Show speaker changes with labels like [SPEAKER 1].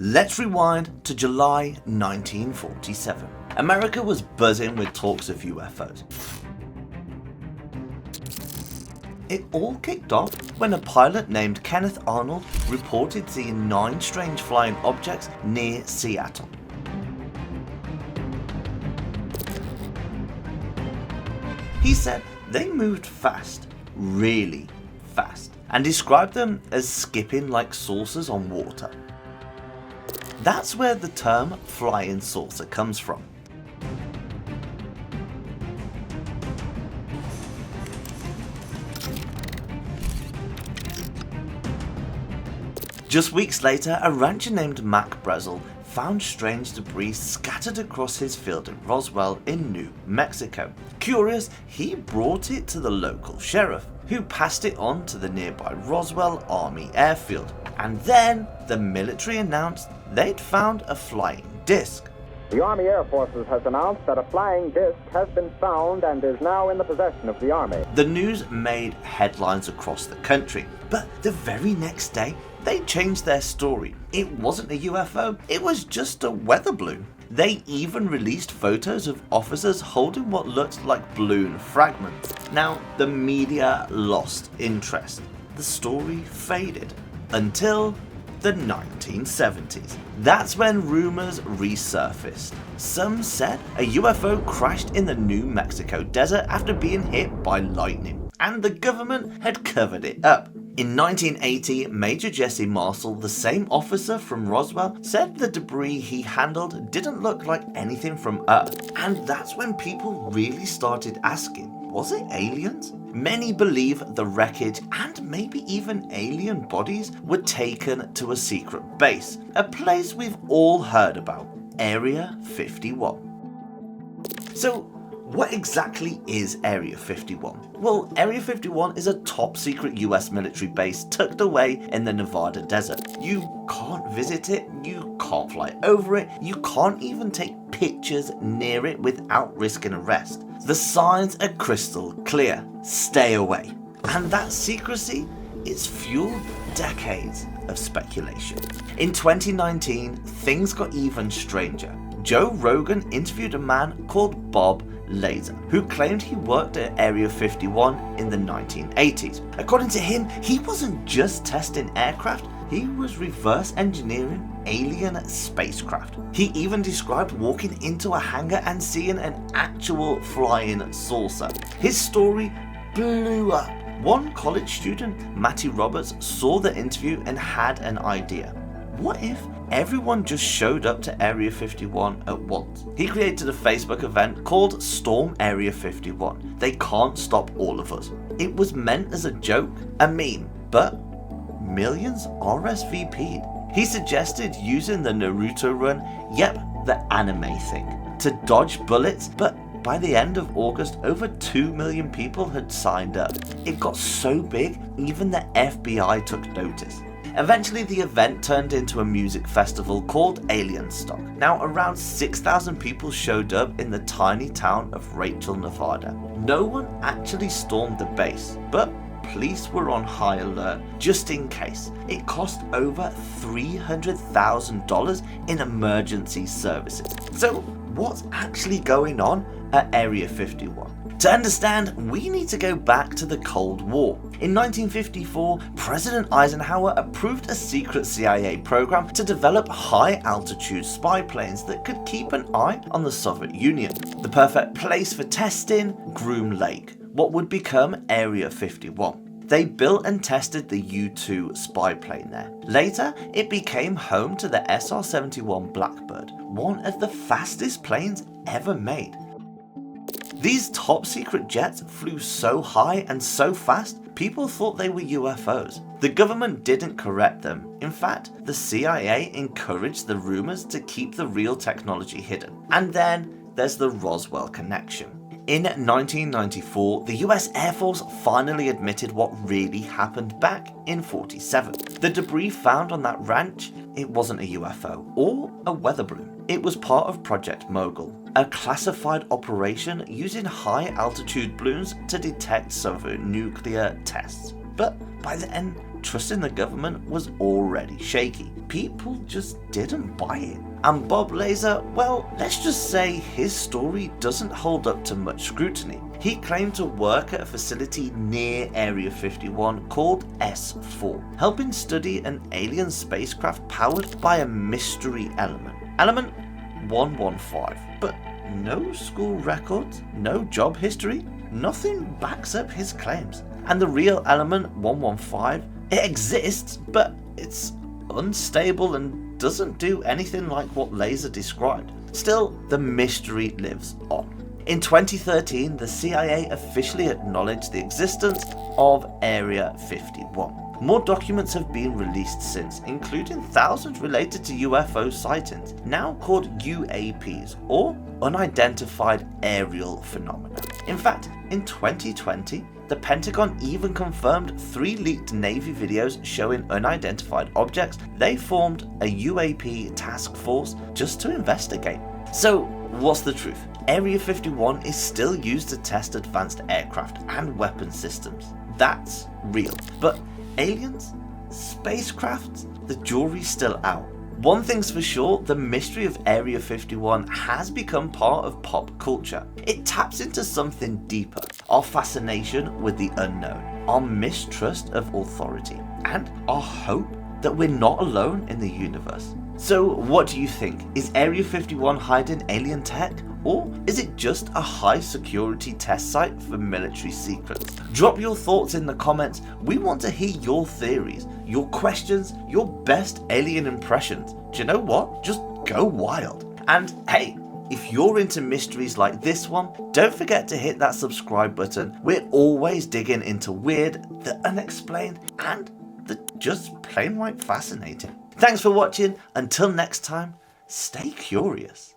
[SPEAKER 1] Let's rewind to July 1947. America was buzzing with talks of UFOs. It all kicked off when a pilot named Kenneth Arnold reported seeing 9 strange flying objects near Seattle. He said they moved fast, really fast, and described them as skipping like saucers on water. That's where the term flying saucer comes from. Just weeks later, a rancher named Mac Brezel found strange debris scattered across his field in Roswell in New Mexico. Curious, he brought it to the local sheriff, who passed it on to the nearby Roswell Army Airfield. And then the military announced they'd found a flying disc.
[SPEAKER 2] The Army Air Forces has announced that a flying disc has been found and is now in the possession of the Army.
[SPEAKER 1] The news made headlines across the country, but the very next day, they changed their story. It wasn't a UFO, it was just a weather balloon. They even released photos of officers holding what looked like balloon fragments. Now, the media lost interest. The story faded until the 1970s. That's when rumors resurfaced. Some said a UFO crashed in the New Mexico desert after being hit by lightning, and the government had covered it up. In 1980, Major Jesse Marshall, the same officer from Roswell, said the debris he handled didn't look like anything from Earth. And that's when people really started asking, was it aliens? Many believe the wreckage and maybe even alien bodies were taken to a secret base, a place we've all heard about, Area 51. So, what exactly is Area 51? Well, Area 51 is a top secret US military base tucked away in the Nevada desert. You can't visit it, you can't fly over it, you can't even take pictures near it without risking arrest. The signs are crystal clear. Stay away. And that secrecy is fueled decades of speculation. In 2019, things got even stranger. Joe Rogan interviewed a man called Bob Laser, who claimed he worked at Area 51 in the 1980s. According to him, he wasn't just testing aircraft, he was reverse engineering alien spacecraft. He even described walking into a hangar and seeing an actual flying saucer. His story blew up. One college student, Matty Roberts, saw the interview and had an idea. What if everyone just showed up to Area 51 at once? He created a Facebook event called Storm Area 51. They can't stop all of us. It was meant as a joke, a meme, but millions RSVP'd. He suggested using the Naruto run, the anime thing, to dodge bullets, but by the end of August, over 2 million people had signed up. It got so big, even the FBI took notice. Eventually, the event turned into a music festival called Alien Stock. Now, around 6,000 people showed up in the tiny town of Rachel, Nevada. No one actually stormed the base, but police were on high alert just in case. It cost over $300,000 in emergency services. So, what's actually going on at Area 51? To understand, we need to go back to the Cold War. In 1954, President Eisenhower approved a secret CIA program to develop high-altitude spy planes that could keep an eye on the Soviet Union. The perfect place for testing, Groom Lake, what would become Area 51. They built and tested the U-2 spy plane there. Later, it became home to the SR-71 Blackbird, one of the fastest planes ever made. These top secret jets flew so high and so fast, people thought they were UFOs. The government didn't correct them. In fact, the CIA encouraged the rumors to keep the real technology hidden. And then there's the Roswell connection. In 1994, the US Air Force finally admitted what really happened back in '47. The debris found on that ranch, it wasn't a UFO or a weather balloon. It was part of Project Mogul, a classified operation using high-altitude balloons to detect Soviet nuclear tests. But by the end, trust in the government was already shaky. People just didn't buy it. And Bob Lazar, well, let's just say his story doesn't hold up to much scrutiny. He claimed to work at a facility near Area 51 called S4, helping study an alien spacecraft powered by a mystery element. Element 115. But no school records, no job history, nothing backs up his claims. And the real element 115, it exists, but it's unstable and doesn't do anything like what Lazar described. Still, the mystery lives on. In 2013, the CIA officially acknowledged the existence of Area 51. More documents have been released since, including thousands related to UFO sightings, now called UAPs, or unidentified aerial phenomena. In fact, in 2020, the Pentagon even confirmed 3 leaked Navy videos showing unidentified objects. They formed a UAP task force just to investigate. So, what's the truth? Area 51 is still used to test advanced aircraft and weapon systems. That's real. But aliens? Spacecraft? The jury's still out. One thing's for sure, the mystery of Area 51 has become part of pop culture. It taps into something deeper, our fascination with the unknown, our mistrust of authority, and our hope that we're not alone in the universe. So what do you think? Is Area 51 hiding alien tech? Or is it just a high security test site for military secrets? Drop your thoughts in the comments. We want to hear your theories, your questions, your best alien impressions. Do you know what? Just go wild. And hey, if you're into mysteries like this one, don't forget to hit that subscribe button. We're always digging into weird, the unexplained, and the just plain white fascinating. Thanks for watching. Until next time, stay curious.